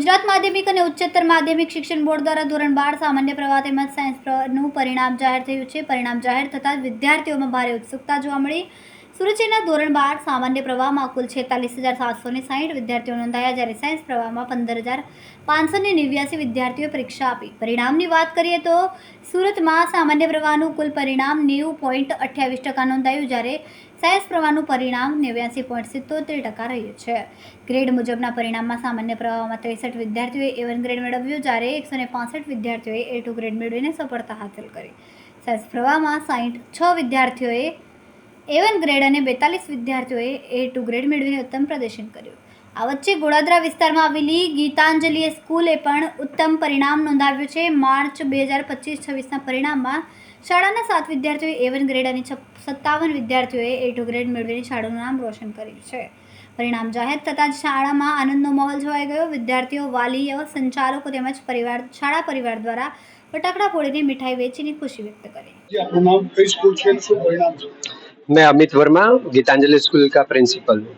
ગુજરાત માધ્યમિક અને ઉચ્ચતર માધ્યમિક શિક્ષણ બોર્ડ દ્વારા ધોરણ 12 સામાન્ય પ્રવાહ તેમજ સાયન્સ પ્રવાહનું પરિણામ જાહેર થયું છે। પરિણામ જાહેર થતાં જ વિદ્યાર્થીઓમાં ભારે ઉત્સુકતા જોવા મળી। સુરત જિલ્લા ધોરણ 12 સામાન્ય પ્રવાહમાં કુલ 46,760 વિદ્યાર્થીઓ નોંધાયા, જ્યારે સાયન્સ પ્રવાહમાં 15,589 વિદ્યાર્થીઓએ પરીક્ષા આપી। પરિણામની વાત કરીએ તો સુરતમાં સામાન્ય પ્રવાહનું કુલ પરિણામ 90.28% નોંધાયું, જ્યારે સાયન્સ પ્રવાહનું પરિણામ 89.77% રહ્યું છે। ગ્રેડ મુજબના પરિણામમાં સામાન્ય પ્રવાહમાં 63 વિદ્યાર્થીઓએ A1 ગ્રેડ મેળવ્યો, જ્યારે 165 વિદ્યાર્થીઓએ A2 ગ્રેડ મેળવીને સફળતા હાંસલ કરી। સાયન્સ પ્રવાહમાં 66 વિદ્યાર્થીઓએ A1 ગ્રેડ અને 42 વિદ્યાર્થીઓએ A2 ગ્રેડ મેળવીને ઉત્તમ પ્રદર્શન કર્યું। આ વચ્ચે ગોડાદરા વિસ્તારમાં આવેલી ગીતાંજલિ સ્કૂલે પણ ઉત્તમ પરિણામ નોંધાવ્યું છે। માર્ચ 2025-26ના પરિણામમાં શાળાના 7 વિદ્યાર્થીઓએ A1 ગ્રેડ અને 57 વિદ્યાર્થીઓએ A2 ગ્રેડ મેળવીને શાળાનું નામ રોશન કર્યું છે। પરિણામ જાહેર થતાં જ શાળામાં આનંદનો માહોલ છવાઈ ગયો। વિદ્યાર્થીઓ, વાલીઓ, સંચાલકો તેમજ શાળા પરિવાર દ્વારા फटाकड़ा फोड़ीने मिठाई वेचीने खुशी व्यक्त करी। मैं अमित वर्मा, गीतांजलि स्कूल का प्रिंसिपल हूँ।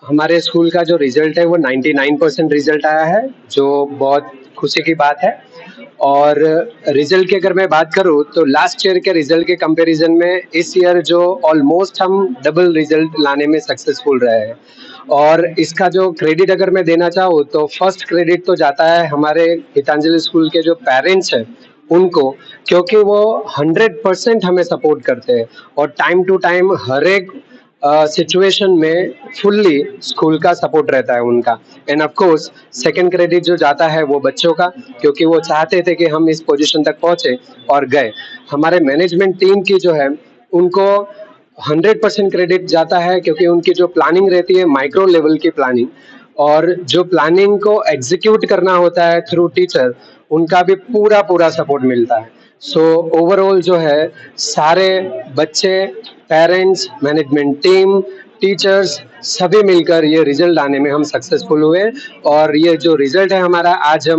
हमारे स्कूल का जो रिजल्ट है वो 99% रिजल्ट आया है, जो बहुत खुशी की बात है। और रिजल्ट की अगर मैं बात करूँ तो लास्ट ईयर के रिजल्ट के कंपैरिजन में इस ईयर जो ऑलमोस्ट हम डबल रिजल्ट लाने में सक्सेसफुल रहे हैं। और इसका जो क्रेडिट अगर मैं देना चाहूँ तो फर्स्ट क्रेडिट तो जाता है हमारे गीतांजलि स्कूल के जो पेरेंट्स हैं उनको, क्योंकि वो 100% हमें सपोर्ट करते हैं और टाइम टू टाइम हर एक सिचुएशन में फुल्ली स्कूल का सपोर्ट रहता है उनका। End of course second credit जो जाता है वो बच्चों का, क्योंकि वो चाहते थे कि हम इस पोजीशन तक पहुंचे और गए। हमारे मैनेजमेंट टीम की जो है उनको 100% क्रेडिट जाता है, क्योंकि उनकी जो प्लानिंग रहती है माइक्रो लेवल की प्लानिंग, और जो प्लानिंग को एग्जीक्यूट करना होता है थ्रू टीचर, उनका भी पूरा सपोर्ट मिलता है। सो ओवरऑल जो है सारे बच्चे, पेरेंट्स, मैनेजमेंट टीम, टीचर्स सभी मिलकर ये रिजल्ट लाने में हम सक्सेसफुल हुए। और ये जो रिजल्ट है हमारा, आज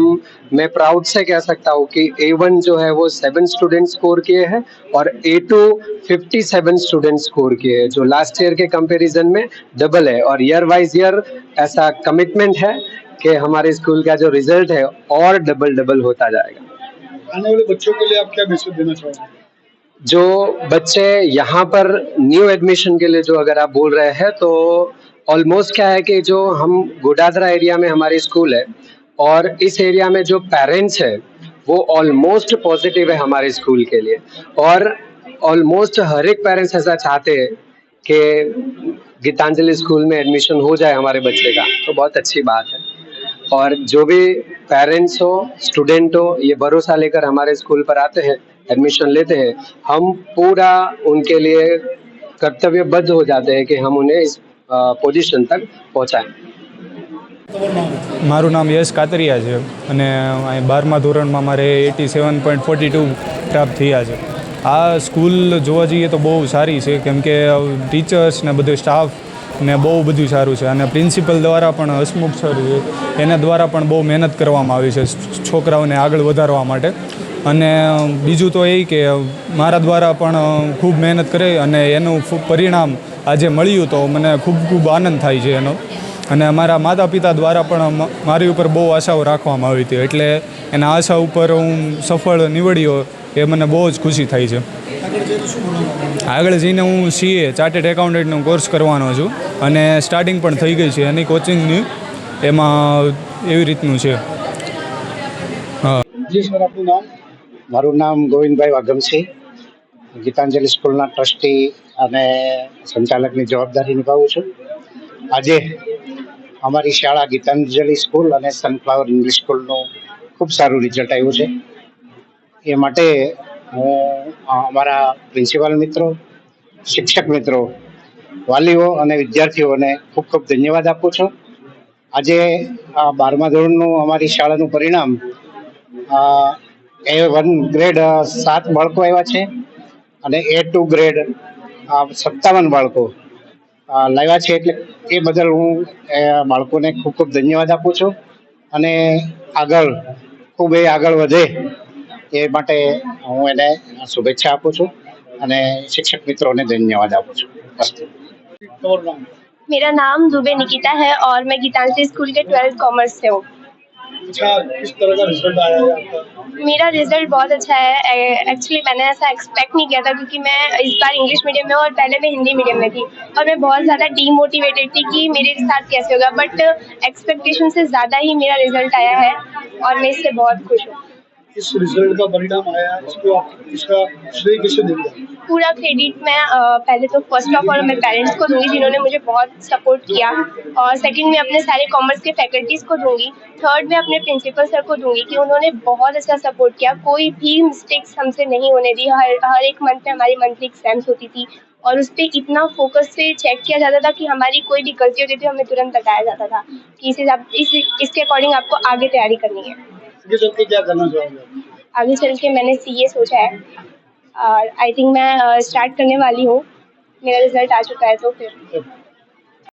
मैं प्राउड से कह सकता हूँ कि A1 जो है वो 7 स्टूडेंट स्कोर किए हैं और A2 57 स्टूडेंट स्कोर किए हैं, जो लास्ट ईयर के कंपैरिजन में डबल है। और ईयर वाइज ईयर ऐसा कमिटमेंट है कि हमारे स्कूल का जो रिजल्ट है और डबल होता जाएगा। आने वाले बच्चों के लिए आप क्या मैसेज देना चाहोगे? जो बच्चे यहाँ पर न्यू एडमिशन के लिए जो अगर आप बोल रहे हैं, तो ऑलमोस्ट क्या है कि जो हम गोडादरा एरिया में हमारी स्कूल है और इस एरिया में जो पेरेंट्स है वो ऑलमोस्ट पॉजिटिव है हमारे स्कूल के लिए। और ऑलमोस्ट हर एक पेरेंट्स ऐसा चाहते हैं कि गीतांजलि स्कूल में एडमिशन हो जाए हमारे बच्चे का, तो बहुत अच्छी बात है। और जो भी पेरेंट्स हो, स्टूडेंट हो, ये भरोसा लेकर हमारे स्कूल पर आते हैं, एडमिशन लेते हैं, हम पूरा उनके लिए कर्तव्यबद्ध हो जाते हैं कि हम उन्हें इस पोजीशन तक पहुंचाएं। મારું નામ યશ કાતરિયા છે અને 12મા ધોરણમાં મારે 87.42 પ્રાપ્ત થયા છે। આ સ્કૂલ જોવા જઈએ તો બહુ સારી છે, કેમ કે ટીચર્સ ને બધું સ્ટાફ ને બહુ બધું સારું છે અને પ્રિન્સિપલ દ્વારા પણ હસમુખ સર છે, એના દ્વારા પણ બહુ મહેનત કરવામાં આવી છે છોકરાઓને આગળ વધારવા માટે। અને બીજું તો એ કે મારા દ્વારા પણ ખૂબ મહેનત કરે અને એનું પરિણામ આજે મળ્યું તો મને ખૂબ આનંદ થાય છે એનો। અને મારા માતા પિતા દ્વારા પણ મારી ઉપર બહુ આશાઓ રાખવામાં આવી હતી, એટલે એના આશા ઉપર હું સફળ નીવડ્યો એ મને બહુ જ ખુશી થાય છે। આગળ જઈને હું CA ચાર્ટર્ડ એકાઉન્ટન્ટનો કોર્સ કરવાનો છું અને સ્ટાર્ટિંગ પણ થઈ ગઈ છે એની કોચિંગની, એમાં એવી રીતનું છે। जी सर, आपનું નામ? મારું નામ ગોવિંદભાઈ વાઘમસિંહ, ગીતાંજલિ સ્કૂલના ટ્રસ્ટી અને સંચાલકની જવાબદારી નિભાવું છું। આજે અમારી શાળા ગીતાંજલિ સ્કૂલ અને સનફ્લાવર ઇંગ્લિશ સ્કૂલનું ખૂબ સારું રિઝલ્ટ આવ્યું છે। એ માટે હું અમારા પ્રિન્સિપાલ મિત્રો, શિક્ષક મિત્રો, વાલીઓ અને વિદ્યાર્થીઓને ખૂબ ધન્યવાદ આપું છું। આજે આ 12મા ધોરણનું અમારી શાળાનું પરિણામ A1 ગ્રેડ 7 બાળકો આવ્યા છે અને A2 ગ્રેડ 57 બાળકો લાવ્યા છે, એટલે એ બદલ હું બાળકોને ખૂબ ધન્યવાદ આપું છું અને આગળ વધે એ માટે હું એને શુભેચ્છા આપું છું અને શિક્ષક મિત્રોને ધન્યવાદ આપું છું। और नाम? मेरा नाम दुबे निकिता है और मैं गीतांजलि स्कूल के 12th कॉमर्स से हूँ। अच्छा, किस तरह का रिजल्ट आया है आपका? मेरा रिजल्ट बहुत अच्छा है। एक्चुअली मैंने ऐसा एक्सपेक्ट नहीं किया था क्योंकि मैं इस बार इंग्लिश मीडियम में और पहले मैं हिंदी मीडियम में थी और मैं बहुत ज़्यादा डीमोटिवेटेड थी कि मेरे साथ कैसे होगा, बट एक्सपेक्टेशन से ज़्यादा ही मेरा रिजल्ट आया है और मैं इससे बहुत खुश हूँ। इस रिजल्ट का परिणाम आया है, इसको आप इसका श्रेय किसे देंगे? पूरा क्रेडिट मैं पहले तो फर्स्ट ऑफ ऑल मेरे पेरेंट्स को दूंगी जिन्होंने मुझे बहुत सपोर्ट किया, और सेकंड में अपने सारे कॉमर्स के फैकल्टीज़ को दूंगी। थर्ड में अपने प्रिंसिपल सर को दूंगी कि उन्होंने बहुत अच्छा सपोर्ट किया, कोई भी मिस्टेक्स हमसे नहीं होने दी। हर एक मंथ में हमारी मंथली एग्जाम्स होती थी और उस पर इतना फोकस से चेक किया जाता था कि हमारी कोई भी गलती होती थी हमें तुरंत बताया जाता था कि इसके अकॉर्डिंग आपको आगे तैयारी करनी है। आगे चल के क्या करना चाहोगे? आगे चल के मैंने सीए सोचा है और आई थिंक मैं स्टार्ट करने वाली हूँ। मेरा रिजल्ट आ चुका है तो फिर